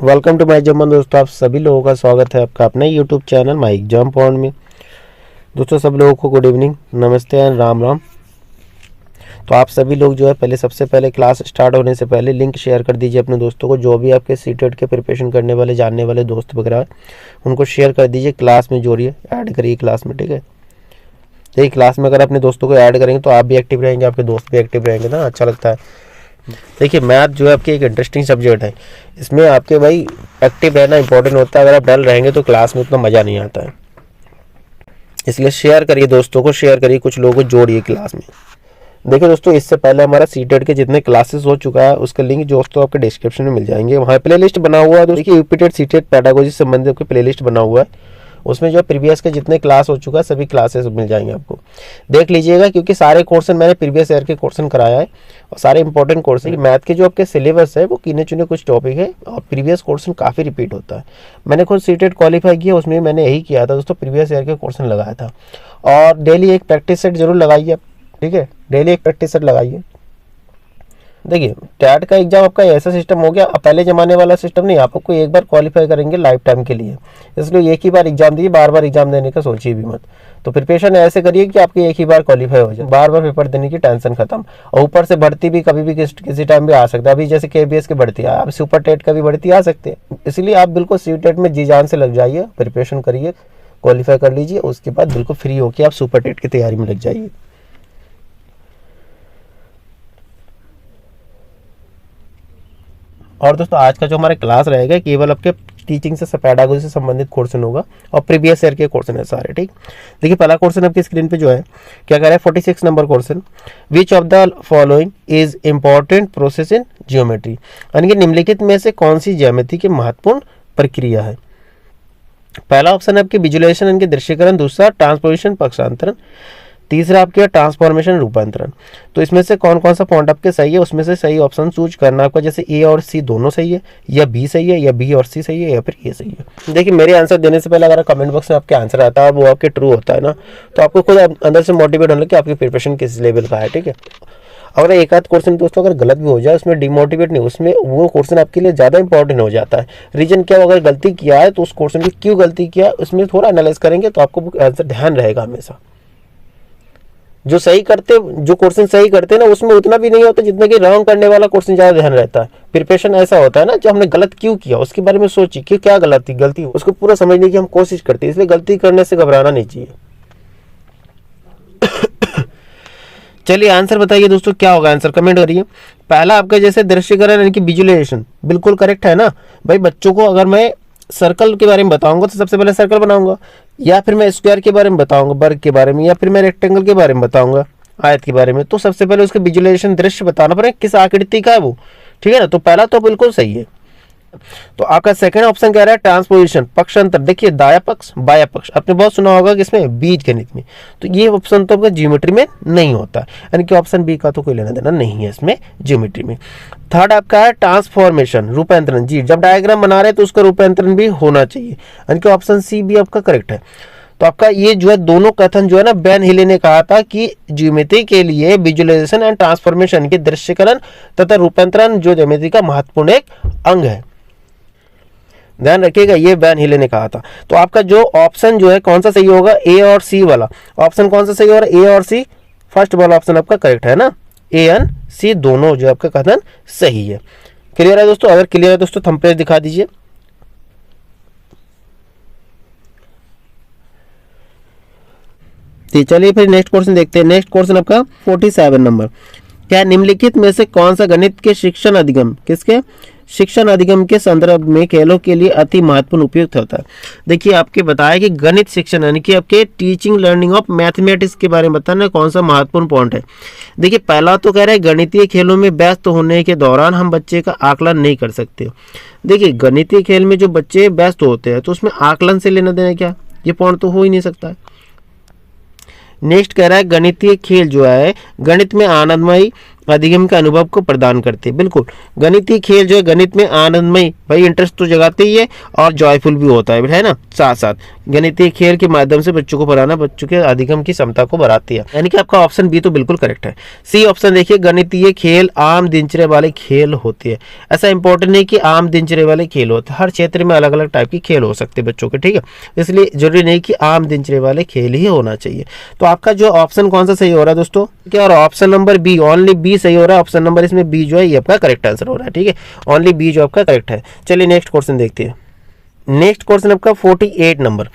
Welcome to my जमन। दोस्तों आप सभी लोगों का स्वागत है आपका अपने YouTube channel my exam point में। दोस्तों सब लोगों को गुड इवनिंग, नमस्ते एंड राम राम। तो आप सभी लोग जो है सबसे पहले क्लास स्टार्ट होने से पहले लिंक शेयर कर दीजिए अपने दोस्तों को, जो भी आपके सीटेट के प्रिपरेशन करने वाले जानने वाले दोस्त वगैरह है उनको शेयर कर दीजिए। क्लास में जोड़िए, ऐड करिए क्लास में, ठीक है। देखिए क्लास में अगर अपने दोस्तों को ऐड करेंगे तो आप भी एक्टिव रहेंगे, आपके दोस्त भी एक्टिव रहेंगे ना, अच्छा लगता है। देखिए मैथ जो है आपकी एक इंटरेस्टिंग सब्जेक्ट है, इसमें आपके भाई एक्टिव रहना इंपॉर्टेंट होता है। अगर आप डल रहेंगे तो क्लास में उतना मज़ा नहीं आता है, इसलिए शेयर करिए दोस्तों को, शेयर करिए, कुछ लोगों को जोड़िए क्लास में। देखिए दोस्तों इससे पहले हमारा सीटेट के जितने क्लासेस हो चुका है उसका लिंक दोस्तों आपके डिस्क्रिप्शन में मिल जाएंगे, वहाँ प्लेलिस्ट बना हुआ है। देखिए यूपीटेट सीटेट पेडागोजी से संबंधित आपके प्लेलिस्ट बना हुआ है, उसमें जो प्रीवियस के जितने क्लास हो चुका है सभी क्लासेस मिल जाएंगे आपको, देख लीजिएगा। क्योंकि सारे क्वेश्चन मैंने प्रीवियस ईयर के क्वेश्चन कराया है और सारे इंपॉर्टेंट क्वेश्चन। मैथ के जो आपके सिलेबस है वो गिने चुने कुछ टॉपिक है और प्रीवियस क्वेश्चन काफ़ी रिपीट होता है। मैंने खुद सीटेट क्वालिफाई किया, उसमें मैंने यही किया था दोस्तों, प्रीवियस ईयर के क्वेश्चन लगाया था। और डेली एक प्रैक्टिस सेट जरूर लगाइए, ठीक है, डेली एक प्रैक्टिस सेट लगाइए। देखिए टैट का एग्जाम आपका ऐसा सिस्टम हो गया, पहले जमाने वाला सिस्टम नहीं, आपको एक बार क्वालिफाई करेंगे लाइफ टाइम के लिए, इसलिए एक ही बार एग्जाम दीजिए, बार बार एग्जाम देने का सोचिए भी मत। तो प्रिपरेशन ऐसे करिए कि आपकी एक ही बार क्वालिफाई हो जाए, बार बार पेपर देने की टेंशन खत्म। और ऊपर से भर्ती भी कभी भी किसी टाइम भी आ सकता है, अभी जैसे KBS की भर्ती है, अब सुपर टेट का भी भर्ती आ सकते हैं, इसलिए आप बिल्कुल सीटेट में जी जान से लग जाइए, प्रिपरेशन करिए, क्वालिफाई कर लीजिए, उसके बाद बिल्कुल फ्री होकर आप सुपर टेट की तैयारी में लग जाइए। और दोस्तों आज का जो हमारा क्लास रहेगा केवल आपके टीचिंग से पेडागोजी से संबंधित क्वेश्चन होगा और प्रीवियस ईयर के क्वेश्चन है सारे, ठीक। देखिए पहला क्वेश्चन आपकी स्क्रीन पे जो है क्या कह रहा है, 46 number question, which of the following is important process in geometry, यानी कि निम्नलिखित में से कौन सी ज्यामिति की महत्वपूर्ण प्रक्रिया है। पहला ऑप्शन है आपकी विजुअलाइजेशन यानी कि दृश्यकरण, दूसरा ट्रांसपोजिशन पक्षांतरण, तीसरा आपके रूपांतरण। रूपांतरण तो इसमें से कौन कौन सा पॉइंट आपके सही है, उसमें से सही ऑप्शन चूज करना आपका, जैसे ए और सी दोनों सही है, या बी सही है, या बी और सी सही है, या फिर ए सही है। देखिए मेरे आंसर देने से पहले अगर कमेंट बॉक्स में आपके आंसर आता है वो आपके ट्रू होता है ना, तो आपको खुद अंदर से मोटिवेट होने लगे कि आपकी प्रिपरेशन किस लेवल का है, ठीक है। अगर एक आध क्वेश्चन दोस्तों अगर गलत भी हो जाए उसमें डिमोटिवेट नहीं, उसमें वो क्वेश्चन आपके लिए ज़्यादा इंपॉर्टेंट हो जाता है। रीजन क्या, अगर गलती किया है तो उस क्वेश्चन की क्यों गलती किया उसमें थोड़ा एनालाइज करेंगे तो आपको आंसर ध्यान रहेगा हमेशा। जो क्वेश्चन सही करते हैं ना उसमें उतना भी नहीं होता जितना कि रॉन्ग करने वाला क्वेश्चन ज़्यादा ध्यान रहता है। प्रिपरेशन ऐसा होता है ना, जो हमने गलत क्यों किया उसके बारे में सोचिए कि क्या गलती उसको पूरा समझने की हम कोशिश करते हैं, इसलिए गलती करने से घबराना नहीं चाहिए। चलिए आंसर बताइए दोस्तों, क्या होगा आंसर, कमेंट करिए। पहला आपका जैसे दृश्यकरण यानी कि विजुअलाइजेशन बिल्कुल करेक्ट है ना भाई। बच्चों को अगर मैं सर्कल के बारे में बताऊंगा तो सबसे पहले सर्कल बनाऊंगा, या फिर मैं स्क्वायर के बारे में बताऊंगा, वर्ग के बारे में, या फिर मैं रेक्टेंगल के बारे में बताऊंगा, आयत के बारे में, तो सबसे पहले उसके विजुअलाइजेशन दृश्य बताना पड़ेगा किस आकृति का है वो, ठीक है ना। तो पहला तो बिल्कुल सही है। तो आपका सेकंड ऑप्शन कह रहा है ट्रांसपोजिशन पक्षांतर। देखिए दाया पक्ष बाया पक्ष आपने बहुत सुना होगा किसमें, बीज गणित में, तो ये ऑप्शन तो आपका ज्योमेट्री में नहीं होता, यानी कि ऑप्शन बी का तो कोई लेना देना नहीं है इसमें ज्योमेट्री में। थर्ड आपका है ट्रांसफॉर्मेशन रूपांतरण, जी जब डायग्राम बना रहे हैं तो उसका रूपांतरण भी होना चाहिए, यानी कि ऑप्शन सी भी आपका करेक्ट है। तो आपका ये जो है दोनों कथन जो है ना, बैन हिले ने कहा था कि ज्योमेट्री के लिए विजुअलाइजेशन एंड ट्रांसफॉर्मेशन के दृश्यकरण तथा रूपांतरण जो ज्योमेट्री का महत्वपूर्ण एक अंग है, ध्यान रखिएगा, ये बैन हिले ने कहा था। तो आपका जो ऑप्शन जो है कौन सा सही होगा, ए और सी वाला ऑप्शन कौन सा सही होगा, ए और सी, फर्स्ट वाला ऑप्शन आपका करेक्ट है ना, ए एंड सी दोनों जो आपका कथन सही है। क्लियर है दोस्तों, अगर क्लियर है दोस्तों थंब पेज दिखा दीजिए। चलिए फिर नेक्स्ट क्वेश्चन देखते हैं। नेक्स्ट क्वेश्चन आपका 47 नंबर, क्या निम्नलिखित में से कौन सा गणित के शिक्षण अधिगम के संदर्भ में खेलों के लिए अति महत्वपूर्ण उपयुक्त होता है। देखिए आपके बताया कि गणित शिक्षण यानी कि आपके टीचिंग लर्निंग ऑफ मैथमेटिक्स के बारे में बताना कौन सा महत्वपूर्ण पॉइंट है। देखिए पहला तो कह रहा है गणितीय खेलों में व्यस्त होने के दौरान हम बच्चे का आकलन नहीं कर सकते। देखिए गणितीय खेल में जो बच्चे व्यस्त होते हैं तो उसमें आकलन से लेना देना क्या, ये पॉइंट तो हो ही नहीं सकता है। नेक्स्ट कह रहा है गणितीय खेल जो है गणित में आनंदमयी अधिगम के अनुभव को प्रदान करती है। बिल्कुल, गणितीय खेल जो है गणित में आनंदमय भाई इंटरेस्ट तो जगाते ही है और जॉयफुल भी होता है ना। साथ साथ गणितीय खेल के माध्यम से बच्चों को पढ़ाना बच्चों के अधिगम की क्षमता को बढ़ाती है, यानी कि आपका ऑप्शन बी तो बिल्कुल करेक्ट है। सी ऑप्शन देखिए, गणितीय खेल आम दिनचर्या वाले खेल होते हैं। ऐसा इंपॉर्टेंट नहीं कि आम दिनचर्या वाले खेल होते हैं, हर क्षेत्र में अलग अलग टाइप की खेल हो सकते हैं बच्चों के, ठीक है। इसलिए जरूरी नहीं कि आम दिनचर्या वाले खेल ही होना चाहिए। तो आपका जो ऑप्शन कौन सा सही हो रहा है दोस्तों, क्या? और option number B, only B सही हो रहा है। ऑप्शन नंबर इसमें बी जो है ये आपका करेक्ट आंसर हो रहा है, ठीक है। ओनली बी जो आपका करेक्ट है। चलिए नेक्स्ट क्वेश्चन देखते हैं। नेक्स्ट क्वेश्चन आपका 48 नंबर,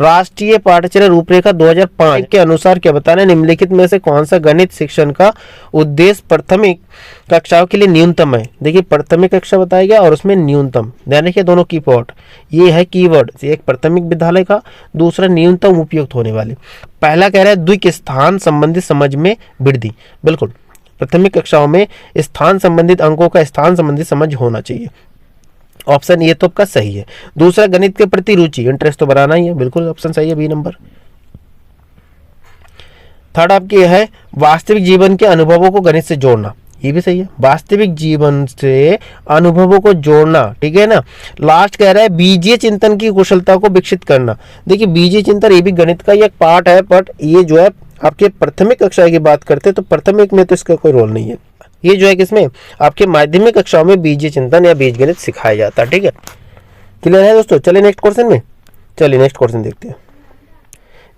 राष्ट्रीय पाठ्यचर्या रूपरेखा 2005 के अनुसार क्या बताना है, निम्नलिखित में से कौन सा गणित शिक्षण का उद्देश्य प्राथमिक कक्षाओं के लिए न्यूनतम है। देखिए प्राथमिक कक्षा बताया गया और उसमें न्यूनतम, ध्यान रखिए दोनों की पॉट ये है कीवर्ड, एक प्राथमिक विद्यालय का, दूसरा न्यूनतम उपयुक्त होने वाले। पहला कह रहा है द्विक स्थान संबंधित समझ में वृद्धि। बिल्कुल, प्राथमिक कक्षाओं में स्थान संबंधित अंकों का स्थान संबंधित समझ होना चाहिए। ऑप्शन ये तो आपका सही है। दूसरा गणित के प्रति रुचि, इंटरेस्ट तो बनाना ही है, बिल्कुल ऑप्शन सही है, बी नंबर। थर्ड आपकी है वास्तविक जीवन के अनुभवों को गणित से जोड़ना, ये भी सही है, वास्तविक जीवन से अनुभवों को जोड़ना, ठीक है ना। लास्ट कह रहा है बीजीय चिंतन की कुशलता को विकसित करना। देखिए बीजीय चिंतन ये भी गणित का ही एक पार्ट है, बट ये जो है आपके प्राथमिक कक्षा की बात करते हैं तो प्राथमिक में तो इसका कोई रोल नहीं है। ये जो है किसमें, आपके माध्यमिक कक्षाओं में बीजीय चिंतन या बीजगणित सिखाया जाता है, ठीक है। क्लियर है दोस्तों। चलिए नेक्स्ट क्वेश्चन में, चलिए नेक्स्ट क्वेश्चन देखते हैं।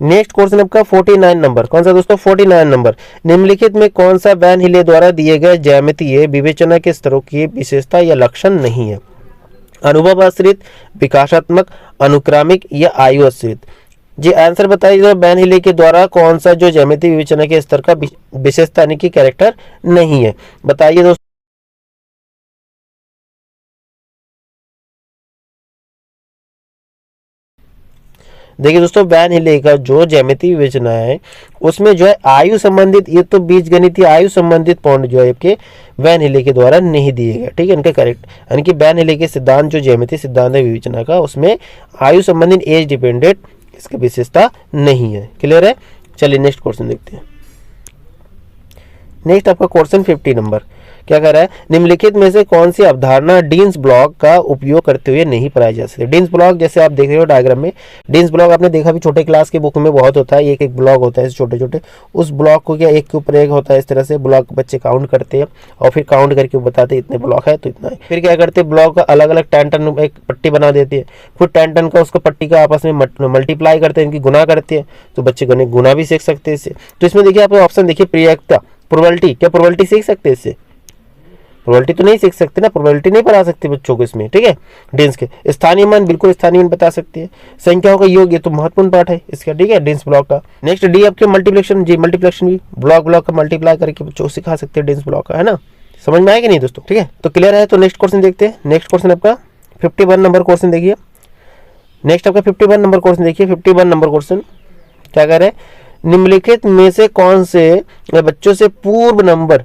नेक्स्ट क्वेश्चन आपका 49 नंबर, कौन सा दोस्तों, 49 नंबर, निम्नलिखित में कौन सा वैन हिले द्वारा दिए गए ज्यामितीय विवेचना के स्तरों की विशेषता या लक्षण नहीं है। अनुभव आश्रित, विकासात्मक, अनुक्रमिक या आयु आश्रित। जी आंसर बताइए, वैन हिले के द्वारा कौन सा जो ज्यामितीय विवेचना के स्तर का विशेषता यानी कि कैरेक्टर नहीं है, बताइए दोस्तों। देखिए दोस्तों वैन हिले का जो ज्यामितीय विवेचना है उसमें जो है आयु संबंधित, ये तो बीजगणितीय आयु संबंधित पॉइंट जो है आपके वैन हिले के द्वारा नहीं दिए गए, ठीक है, इनका करेक्ट, यानी कि वैन हिले के सिद्धांत जो ज्यामितीय सिद्धांत है विवेचना का उसमें आयु संबंधित एज डिपेंडेंट इसकी विशेषता नहीं है। क्लियर है। चलिए नेक्स्ट क्वेश्चन देखते हैं। नेक्स्ट आपका क्वेश्चन 50 नंबर क्या कह रहा है, निम्नलिखित में से कौन सी अवधारणा डीन्स ब्लॉक का उपयोग करते हुए नहीं पढ़ाई जा सकती। डीन्स ब्लॉक जैसे आप देख रहे हो डायग्राम में, डीन्स ब्लॉक आपने देखा भी छोटे क्लास के बुक में बहुत होता है, एक एक ब्लॉक होता है छोटे छोटे, उस ब्लॉक को क्या एक के ऊपर एक होता है, इस तरह से ब्लॉक बच्चे काउंट करते हैं और फिर काउंट करके बताते हैं इतने ब्लॉक है तो इतना है। फिर क्या करते हैं ब्लॉक का अलग अलग 10 टन एक पट्टी बना देती है, फिर 10 टन का उसको पट्टी का आपस में मल्टीप्लाई करते हैं, इनकी गुना करते हैं, तो बच्चे गणित गुना भी सीख सकते हैं इससे। तो इसमें देखिए आपको ऑप्शन देखिए प्रयोक्ता, प्रोबेबिलिटी, क्या प्रोबेबिलिटी सीख सकते हैं इससे, प्रोबेबिलिटी तो नहीं सीख सकते ना, प्रोबेबिलिटी नहीं पढ़ा सकते बच्चों को इसमें, ठीक है। डेंस के स्थानीय मान, बिल्कुल स्थानीय मान बता सकते हैं, संख्याओं का योग, ये तो महत्वपूर्ण पार्ट है इसका, ठीक है, डेंस ब्लॉक का। नेक्स्ट डी आपके मल्टीप्लिकेशन, जी मल्टीप्लिकेशन भी ब्लॉक का मल्टीप्लाई करके बच्चों को सिखा सकते हैं डेंस ब्लॉक का, है ना, समझ में आएगा नहीं दोस्तों, ठीक है। तो क्लियर है। तो नेक्स्ट क्वेश्चन देखते हैं। नेक्स्ट क्वेश्चन आपका 51 नंबर क्वेश्चन देखिए। नेक्स्ट आपका 51 नंबर क्वेश्चन देखिए। 51 नंबर क्वेश्चन क्या कह रहे हैं, निम्नलिखित में से कौन से बच्चों से पूर्व नंबर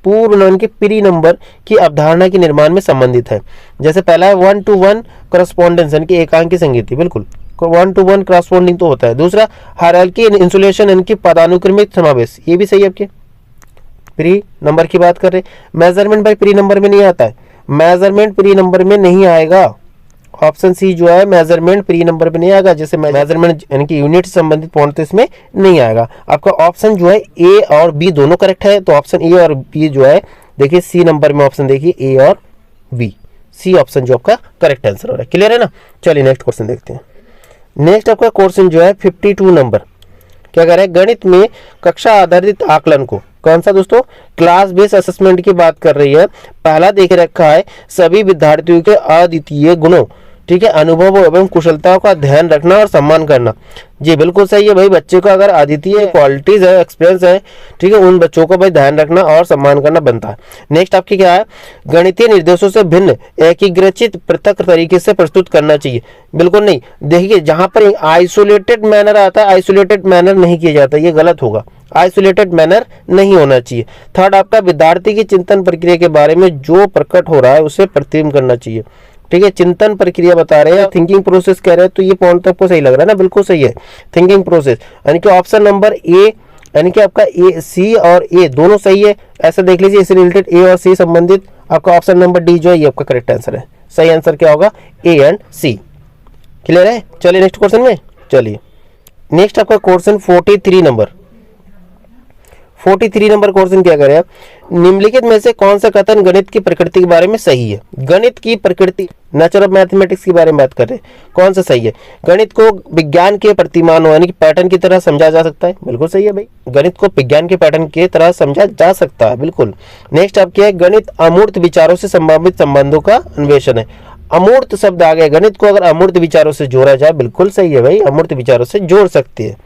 के प्री नंबर की अवधारणा के निर्माण में संबंधित है। जैसे पहला है 1-to-1 करस्पॉन्डेंस यानी कि एकांकी संगीति, बिल्कुल 1-to-1 करस्पॉन्डिंग तो होता है। दूसरा हायरार्की इंसुलेशन यानी कि पदानुक्रमित समावेश, ये भी सही है आपके, प्री नंबर की बात कर रहे हैं। मेजरमेंट भाई प्री नंबर में नहीं आता है, मेजरमेंट प्री नंबर में नहीं आएगा। ऑप्शन सी जो है मेजरमेंट प्री नंबर पे नहीं आएगा, जैसे मेजरमेंट यानी कि यूनिट से संबंधित पॉइंट तो इसमें नहीं आएगा। आपका ऑप्शन जो है ए और बी दोनों करेक्ट है, तो ऑप्शन ए और बी जो है देखिए सी नंबर में ऑप्शन देखिए ए और बी, सी ऑप्शन जो आपका करेक्ट आंसर हो रहा है। क्लियर है ना। चलिए नेक्स्ट क्वेश्चन देखते हैं। नेक्स्ट आपका क्वेश्चन जो है 52 नंबर क्या कह रहा है, गणित में कक्षा आधारित आकलन को, कौन सा दोस्तों, क्लास बेस्ड असेसमेंट की बात कर रही है। पहला देख रखा है सभी विद्यार्थियों के अद्वितीय गुणों, ठीक है, अनुभव एवं कुशलताओं का ध्यान रखना और सम्मान करना। जी बिल्कुल सही है भाई, बच्चे को अगर अद्वितीय क्वालिटीज है, एक्सपीरियंस है, ठीक है, उन बच्चों को भाई ध्यान रखना और सम्मान करना बनता है। नेक्स्ट आपकी क्या है, गणितीय निर्देशों से भिन्न एकीकृत पृथक तरीके से प्रस्तुत करना चाहिए। बिल्कुल नहीं, देखिए जहां पर आइसोलेटेड मैनर आता है, आइसोलेटेड मैनर नहीं किया जाता, ये गलत होगा, आइसोलेटेड मैनर नहीं होना चाहिए। थर्ड आपका विद्यार्थी की चिंतन प्रक्रिया के बारे में जो प्रकट हो रहा है उसे प्रतिबिंब करना चाहिए, ठीक है, चिंतन प्रक्रिया बता रहे हैं, थिंकिंग प्रोसेस कह रहे हैं, तो ये पॉइंट तो आपको सही लग रहा है ना, बिल्कुल सही है, थिंकिंग प्रोसेस, यानी कि ऑप्शन नंबर ए यानी कि आपका ए, सी और ए दोनों सही है, ऐसा देख लीजिए। इससे रिलेटेड ए और सी संबंधित आपका ऑप्शन नंबर डी जो है ये आपका करेक्ट आंसर है। सही आंसर क्या होगा? A and C. क्लियर है? चलिए नेक्स्ट क्वेश्चन में चलिए। नेक्स्ट आपका क्वेश्चन 43 नंबर 43 नंबर क्वेश्चन क्या करें आप, निम्नलिखित में से कौन सा कथन गणित की प्रकृति के बारे में सही है? गणित की प्रकृति, नेचर ऑफ मैथमेटिक्स के बारे में बात कर रहे हैं, कौन सा सही है? गणित को विज्ञान के प्रतिमान यानी कि पैटर्न की तरह समझा जा सकता है, बिल्कुल सही है भाई। गणित को विज्ञान के पैटर्न की तरह समझा जा सकता है, बिल्कुल। नेक्स्ट आप क्या है, गणित अमूर्त विचारों से संबंधित संबंधों का अन्वेषण है। अमूर्त शब्द आ गया, गणित को अगर अमूर्त विचारों से जोड़ा जाए, बिल्कुल सही है भाई, अमूर्त विचारों से जोड़ सकते हैं,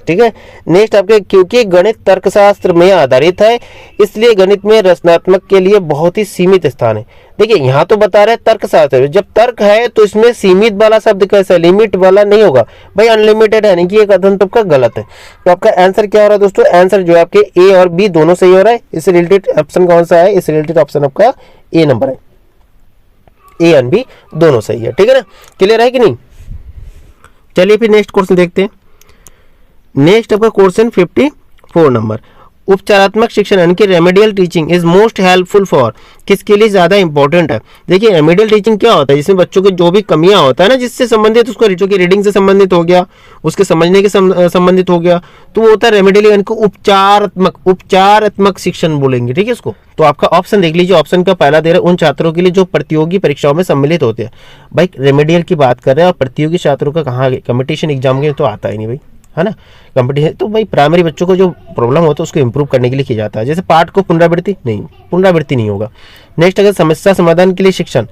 ठीक है। नेक्स्ट आपके, क्योंकि गणित तर्कशास्त्र में आधारित है इसलिए गणित में रचनात्मक के लिए बहुत ही सीमित स्थान है। देखिए यहाँ तो बता रहे हैं तर्कशास्त्र, जब तर्क है तो इसमें सीमित वाला शब्द कैसा है? लिमिट वाला नहीं होगा भाई, अनलिमिटेड है, नहीं कि ये कथन तो आपका गलत है। तो आपका आंसर क्या हो रहा है दोस्तों? आंसर जो है आपके ए और बी दोनों सही हो रहा है। इससे रिलेटेड ऑप्शन कौन सा है? इससे रिलेटेड ऑप्शन आपका ए नंबर है, ए एंड बी दोनों सही है, ठीक है ना। क्लियर है कि नहीं? चलिए फिर नेक्स्ट क्वेश्चन देखते हैं। नेक्स्ट आपका क्वेश्चन 54 नंबर, उपचारात्मक शिक्षण यानी कि remedial teaching is most helpful for, किसके लिए ज्यादा इंपॉर्टेंट है? देखिए रेमेडियल टीचिंग क्या होता है? जिसमें बच्चों के जो भी कमियां होता है ना, जिससे संबंधित, उसको जो कि रीडिंग से संबंधित हो गया, उसके समझने के संबंधित हो गया, तो वो होता है रेमेडियल यानी कि उपचारात्मक शिक्षण बोलेंगे, ठीक है इसको। तो आपका ऑप्शन देख लीजिए, ऑप्शन का पहला दे रहा है उन छात्रों के लिए जो प्रतियोगी परीक्षाओं में सम्मिलित होते हैं। भाई रेमेडियल की बात कर रहे हैं और प्रतियोगी छात्रों का कहाँ, कॉम्पिटिशन एग्जाम के तो आता ही नहीं भाई, है ना। कंपटीशन तो भाई प्राइमरी बच्चों को जो प्रॉब्लम होता है उसको इंप्रूव करने के लिए किया जाता है। जैसे पाठ को पुनरावृत्ति नहीं होगा। नेक्स्ट अगर समस्या समाधान के लिए शिक्षण,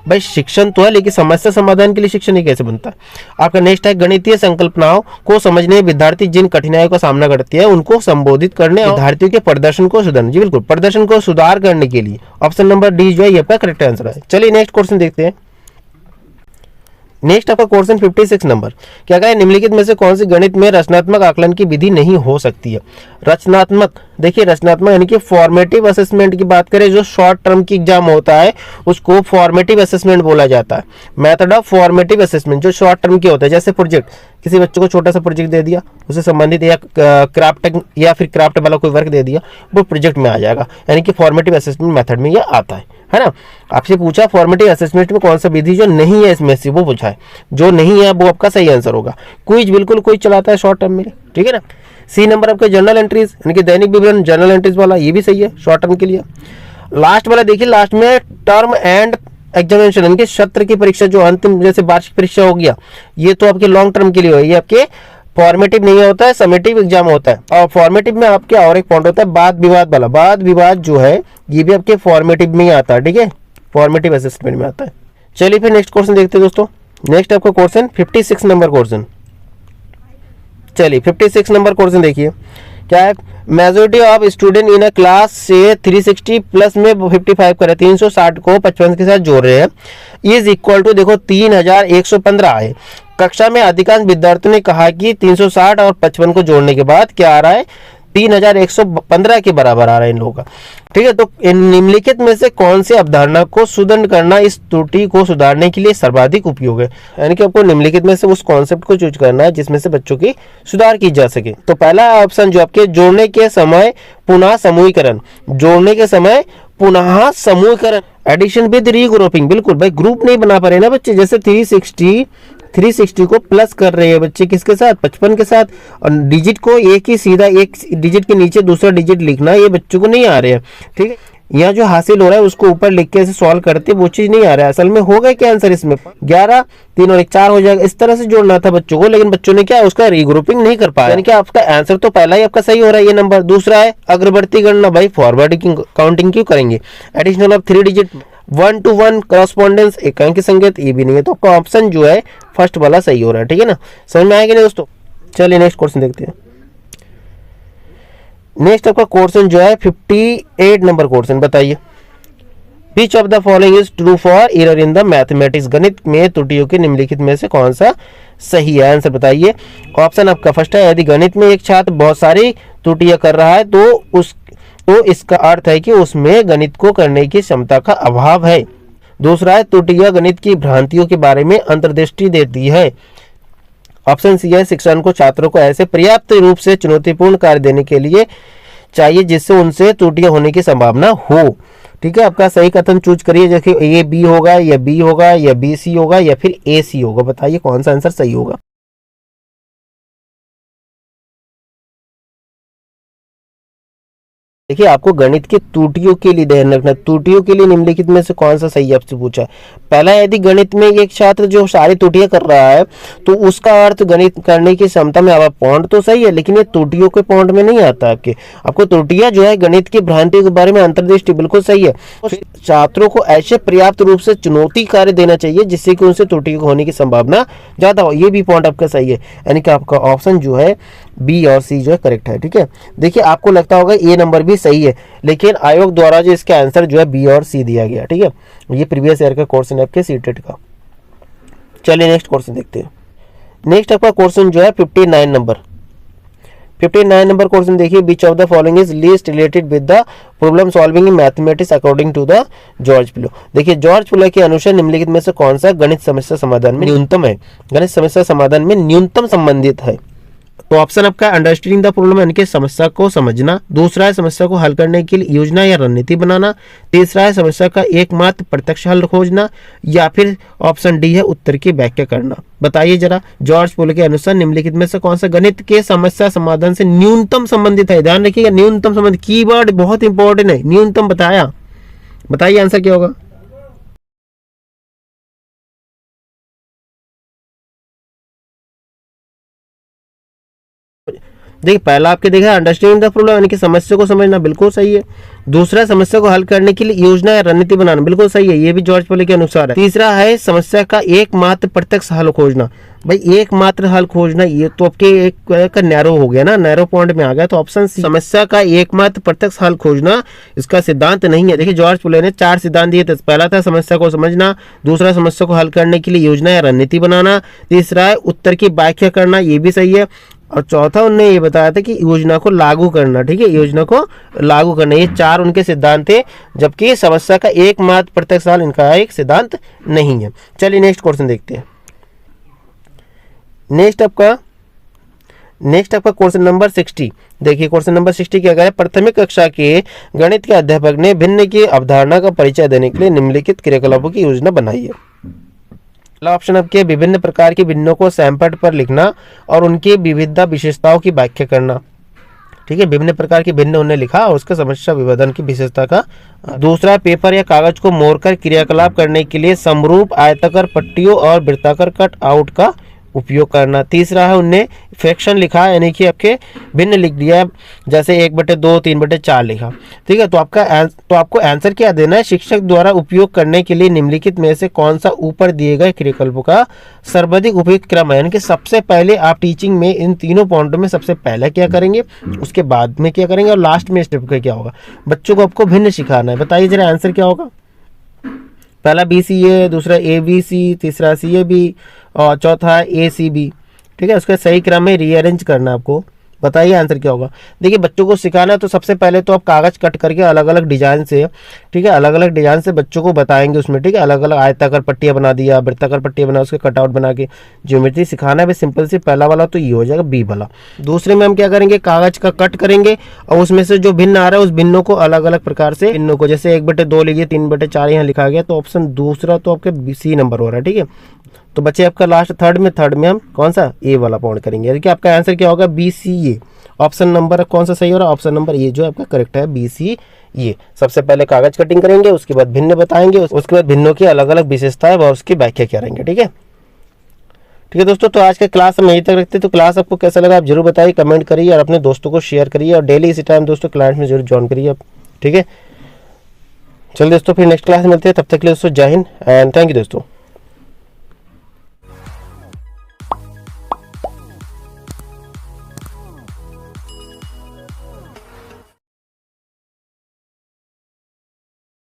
भाई शिक्षण तो है लेकिन समस्या समाधान के लिए शिक्षण ही कैसे बनता है? आपका नेक्स्ट है गणितीय संकल्पनाओं को समझने विद्यार्थी जिन कठिनाइयों का सामना करते हैं उनको संबोधित करने, विद्यार्थियों के प्रदर्शन को सुधारने, जी बिल्कुल, प्रदर्शन को सुधार करने के लिए ऑप्शन नंबर डी जो है ये आपका करेक्ट आंसर है। चलिए नेक्स्ट क्वेश्चन देखते हैं। नेक्स्ट आपका क्वेश्चन 56 नंबर क्या कहा है, निम्नलिखित में से कौन सी गणित में रचनात्मक आकलन की विधि नहीं हो सकती है? रचनात्मक, देखिए रचनात्मक यानी कि फॉर्मेटिव असेसमेंट की बात करें, जो शॉर्ट टर्म की एग्जाम होता है उसको फॉर्मेटिव असेसमेंट बोला जाता है। मेथड ऑफ फॉर्मेटिव असेसमेंट जो शॉर्ट टर्म के होता है, जैसे प्रोजेक्ट, किसी बच्चों को छोटा सा प्रोजेक्ट दे दिया, उससे संबंधित या क्राफ्ट या फिर क्राफ्ट वाला कोई वर्क दे दिया, वो प्रोजेक्ट में आ जाएगा, यानी कि फॉर्मेटिव असेसमेंट मेथड में यह आता है ना। आपसे पूछा फॉर्मेटिव असेसमेंट में कौन सा विधि जो नहीं है इसमें से, वो पूछा है, जो नहीं है वो आपका सही आंसर होगा। क्विज बिल्कुल कोई चलाता है शॉर्ट टर्म में, ठीक है ना। सी नंबर आपके जर्नल एंट्रीज यानी कि दैनिक विवरण, जर्नल एंट्रीज वाला, ये भी सही है शॉर्ट टर्म के लिए। लास्ट वाला देखिए, लास्ट में टर्म एंड एग्जामिनेशन यानी कि सत्र की परीक्षा, जो अंतिम जैसे वार्षिक परीक्षा हो गया, ये तो आपके लॉन्ग टर्म के लिए है, ये आपके फॉर्मेटिव नहीं होता है, समेटिव एग्जाम होता है। और फॉर्मेटिव में आपके और एक पॉइंट होता है वाद विवाद वाला, वाद विवाद जो है ये भी आपके फॉर्मेटिव में ही आता है, ठीक है, फॉर्मेटिव असेसमेंट में आता है। चलिए फिर नेक्स्ट क्वेश्चन देखते हैं दोस्तों। नेक्स्ट आपका क्वेश्चन 56 नंबर क्वेश्चन, चलिए 56 नंबर क्वेश्चन देखिए क्या है, majority of student in a class से 360 प्लस में 55 करे, 360 को 55 के साथ जोड़ रहे हैं, इज इक्वल टू देखो 3115 है। कक्षा में अधिकांश विद्यार्थियों ने कहा कि 360 और 55 को जोड़ने के बाद क्या आ रहा है, 3115 के बराबर आ रहा है इन लोगों का, ठीक है। तो निम्नलिखित में से कौन सी अवधारणा को सुदृढ़ करना इस त्रुटि को सुधारने के लिए सर्वाधिक उपयोग है? यानी कि आपको निम्नलिखित में से उस कॉन्सेप्ट को चूज करना है जिसमें से बच्चों की सुधार की जा सके। तो पहला ऑप्शन जो आपके जोड़ने के समय पुनः समूहीकरण, जोड़ने के समय पुनः समूहीकरण, एडिशन विद रीग्रुपिंग, बिल्कुल भाई ग्रुप नहीं बना पा रहे ना बच्चे, जैसे 360 को प्लस कर रहे हैं बच्चे किसके साथ, 55 के साथ, और डिजिट को एक ही सीधा एक डिजिट के नीचे दूसरा डिजिट लिखना ये बच्चों को नहीं आ रहे हैं, ठीक है। यहाँ जो हासिल हो रहा है उसको ऊपर लिख के ऐसे सॉल्व करते वो चीज नहीं आ रहा है। असल में होगा क्या आंसर इसमें 11, 3 और 1 4 हो जाएगा, इस तरह से जोड़ना था बच्चों को, लेकिन बच्चों ने क्या उसका रीग्रुपिंग नहीं कर पाया, यानी कि आपका आंसर तो पहला ही आपका सही हो रहा है ये नंबर। दूसरा है अग्रवर्ती गणना, भाई फॉरवर्ड काउंटिंग क्यों करेंगे, additional of 3 digit, 1 to 1 correspondence, एकांकी संकेत, ये भी नहीं है। तो आपका ऑप्शन जो है फर्स्ट वाला सही हो रहा है, ठीक है ना। समझ में आएगा नहीं दोस्तों। चलिए नेक्स्ट क्वेश्चन देखते हैं। नेक्स्ट आपका क्वेश्चन जो है 58 नंबर क्वेश्चन, बताइए विच of the following is true for error in the mathematics, गणित में त्रुटियों के निम्नलिखित में से कौन सा सही है, आंसर बताइए। ऑप्शन आपका फर्स्ट है, यदि गणित में एक छात्र बहुत सारी त्रुटियां कर रहा है तो इसका अर्थ है कि उसमें गणित को करने की क्षमता का अभाव है। दूसरा है, त्रुटियां गणित की भ्रांतियों के बारे में अंतर्दृष्टि देती है। ऑप्शन सी है शिक्षण को छात्रों को ऐसे पर्याप्त रूप से चुनौतीपूर्ण कार्य देने के लिए चाहिए जिससे उनसे त्रुटियां होने की संभावना हो। ठीक है, आपका सही कथन चूज करिए, जैसे ए बी होगा या बी होगा या बी सी होगा या फिर ए सी होगा। बताइए कौन सा आंसर सही होगा। देखिए आपको गणित की त्रुटियों के लिए ध्यान रखना, त्रुटियों के लिए निम्नलिखित में से कौन सा सही आपसे पूछा है। पहला, यदि गणित में एक छात्र जो सारी त्रुटियां कर रहा है तो उसका अर्थ गणित करने की क्षमता में आवा, पॉइंट तो सही है लेकिन ये त्रुटियों के पॉइंट में नहीं आता। आपको त्रुटियां जो है गणित की भ्रांति के बारे में अंतर्दृष्टि बिल्कुल सही है। छात्रों को ऐसे पर्याप्त रूप से चुनौती कार्य देना चाहिए जिससे कि उनसे त्रुटि होने की संभावना ज्यादा हो, ये भी पॉइंट आपका सही है। यानी कि आपका ऑप्शन जो है बी और सी जो है करेक्ट है। ठीक है, देखिए आपको लगता होगा ए नंबर भी सही है, लेकिन आयोग द्वारा जो इसका आंसर जो है बी और सी दिया गया। ठीक है, ये प्रीवियस ईयर का क्वेश्चन है आपके सीटेट का। चलिए नेक्स्ट क्वेश्चन देखते हैं। नेक्स्ट आपका क्वेश्चन जो है 59 नंबर क्वेश्चन देखिए, which of the following is least related with the problem solving in mathematics according to the George Polya. देखिए जॉर्ज प्लो के अनुसार निम्नलिखित में से कौन सा गणित समस्या समाधान में न्यूनतम है, गणित समस्या समाधान में न्यूनतम संबंधित है। तो ऑप्शन आपका अंडरस्टैंडिंग द प्रॉब्लम यानी कि समस्या को समझना, दूसरा है समस्या को हल करने के लिए योजना या रणनीति बनाना, तीसरा है समस्या का एकमात्र प्रत्यक्ष हल खोजना, या फिर ऑप्शन डी है उत्तर की व्याख्या करना। बताइए जरा, जॉर्ज पोल के अनुसार निम्नलिखित में से कौन सा गणित के समस्या समाधान से न्यूनतम संबंधित है। ध्यान रखिएगा, न्यूनतम संबंध कीवर्ड बहुत इंपॉर्टेंट है, न्यूनतम बताया। बताइए आंसर क्या होगा। देखिए पहला आपके देखा अंडरस्टैंडिंग द प्रॉब्लम यानी कि समस्या को समझना, बिल्कुल सही है। दूसरा समस्या को हल करने के लिए योजना या रणनीति बनाना, बिल्कुल सही है, ये भी जॉर्ज पोले के अनुसार है। तीसरा है समस्या का एकमात्र प्रत्यक्ष हल खोजना। भाई एकमात्र हल खोजना ये तो आपके एक का नैरो हो गया ना, नैरो पॉइंट में आ गया। तो ऑप्शन सी समस्या का एकमात्र प्रत्यक्ष हल खोजना इसका सिद्धांत नहीं है। देखिए जॉर्ज पोले ने 4 सिद्धांत दिए थे। पहला था समस्या को समझना, दूसरा समस्या को हल करने के लिए योजना या रणनीति बनाना, तीसरा है उत्तर की व्याख्या करना, ये भी सही है, और चौथा उनने ये बताया था कि योजना को लागू करना। ठीक है, योजना को लागू करना, ये 4 उनके सिद्धांत थे, जबकि समस्या का एकमात्र प्रत्यक्ष हल इनका एक सिद्धांत नहीं है। चलिए नेक्स्ट क्वेश्चन देखते हैं। नेक्स्ट आपका क्वेश्चन नंबर 60। देखिए क्वेश्चन नंबर 60 क्या है, प्राथमिक कक्षा के गणित के अध्यापक ने भिन्न की अवधारणा का परिचय देने के लिए निम्नलिखित क्रियाकलापों की योजना बनाई है। पहला ऑप्शन आपके विभिन्न प्रकार के भिन्नों को सैमपट पर लिखना और उनकी विविधता विशेषताओं की व्याख्या करना। ठीक है, विभिन्न प्रकार के भिन्न उन्हें लिखा और उसका समस्या विभाजन की विशेषता का। दूसरा, पेपर या कागज को मोड़कर क्रियाकलाप करने के लिए समरूप आयताकार पट्टियों और वृत्ताकार कट आउट का उपयोग करना। तीसरा है उनने फ्रैक्शन लिखा, यानी कि आपके भिन्न लिख दिया, जैसे 1/2 3/4 लिखा। ठीक है, तो आपको आंसर क्या देना है, शिक्षक द्वारा उपयोग करने के लिए निम्नलिखित में से कौन सा ऊपर दिए गए क्रियाकलापों का सर्वाधिक उपयुक्त क्रम है। यानी कि सबसे पहले आप टीचिंग में इन तीनों पॉइंटों में सबसे पहले क्या करेंगे, उसके बाद में क्या करेंगे और लास्ट में स्टेप का क्या होगा। बच्चों को आपको भिन्न सिखाना है। बताइए जरा आंसर क्या होगा। पहला BCA, दूसरा ABC, तीसरा CAB और चौथा ACB। ठीक है, उसका सही क्रम में रीअरेंज करना आपको। बताइए आंसर क्या होगा। देखिए बच्चों को सिखाना है तो सबसे पहले तो आप कागज कट करके अलग अलग डिजाइन से, ठीक है, अलग अलग डिजाइन से बच्चों को बताएंगे उसमें। ठीक है, अलग अलग आयताकार पट्टियां बना दिया, वृत्ताकार पट्टियां बना, उसके कटआउट बना के ज्योमेट्री सिखाना है। सिंपल से पहला वाला तो ये हो जाएगा B वाला। दूसरे में हम क्या करेंगे, कागज का कट करेंगे और उसमें से जो भिन्न आ रहा है उस भिन्नों को अलग अलग प्रकार से, भिन्नों को जैसे 1/2 लीजिए, 3/4 यहाँ लिखा गया, तो ऑप्शन दूसरा तो आपके C नंबर हो रहा है। ठीक है, तो बच्चे आपका लास्ट थर्ड में हम कौन सा A वाला पॉइंट करेंगे। यानी कि आपका आंसर क्या होगा, BCA। ऑप्शन नंबर कौन सा सही हो रहा है, ऑप्शन नंबर ए जो आपका करेक्ट है, BCA। सबसे पहले कागज कटिंग करेंगे, उसके बाद भिन्न बताएंगे, उसके बाद भिन्नों की अलग अलग विशेषताएं और उसकी व्याख्या करेंगे। ठीक है, ठीक है दोस्तों, तो आज के क्लास हम यहीं तक रखते हैं। तो क्लास आपको कैसा लगा आप जरूर बताइए, कमेंट करिए और अपने दोस्तों को शेयर करिए और डेली इसी टाइम दोस्तों क्लास में जरूर ज्वाइन करिए आप। ठीक है, चलिए दोस्तों फिर नेक्स्ट क्लास में मिलते हैं, तब तक के लिए दोस्तों जय हिंद एंड थैंक यू दोस्तों।